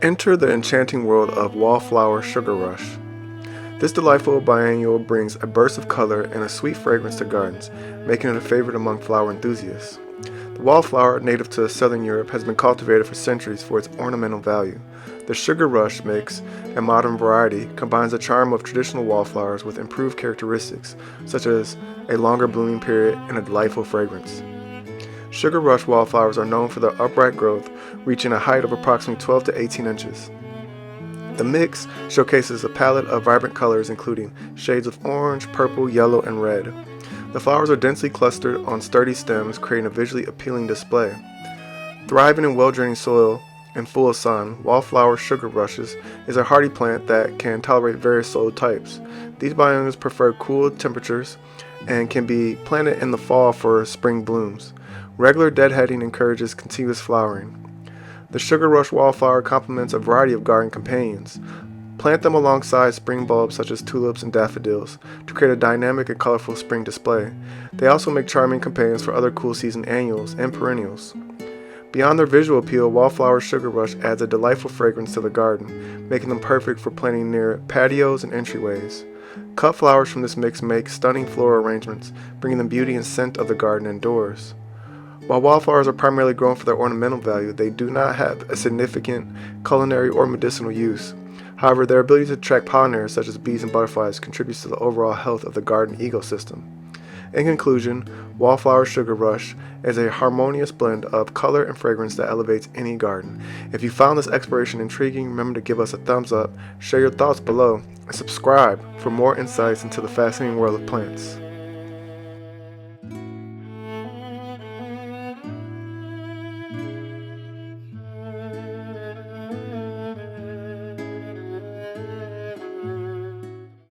Enter the enchanting world of Wallflower Sugar Rush. This delightful biennial brings a burst of color and a sweet fragrance to gardens, making it a favorite among flower enthusiasts. The wallflower, native to southern Europe, has been cultivated for centuries for its ornamental value. The Sugar Rush mix, a modern variety, combines the charm of traditional wallflowers with improved characteristics, such as a longer blooming period and a delightful fragrance. Sugar Rush wallflowers are known for their upright growth, reaching a height of approximately 12 to 18 inches. The mix showcases a palette of vibrant colors including shades of orange, purple, yellow, and red. The flowers are densely clustered on sturdy stems, creating a visually appealing display. Thriving in well-draining soil and full of sun, Wallflower Sugar Rushes is a hardy plant that can tolerate various soil types. These biennials prefer cool temperatures and can be planted in the fall for spring blooms. Regular deadheading encourages continuous flowering. The Sugar Rush wallflower complements a variety of garden companions. Plant them alongside spring bulbs such as tulips and daffodils to create a dynamic and colorful spring display. They also make charming companions for other cool season annuals and perennials. Beyond their visual appeal, Wallflower Sugar Rush adds a delightful fragrance to the garden, making them perfect for planting near patios and entryways. Cut flowers from this mix make stunning floral arrangements, bringing the beauty and scent of the garden indoors. While wallflowers are primarily grown for their ornamental value, they do not have a significant culinary or medicinal use. However, their ability to attract pollinators such as bees and butterflies contributes to the overall health of the garden ecosystem. In conclusion, Wallflower Sugar Rush is a harmonious blend of color and fragrance that elevates any garden. If you found this exploration intriguing, remember to give us a thumbs up, share your thoughts below, and subscribe for more insights into the fascinating world of plants.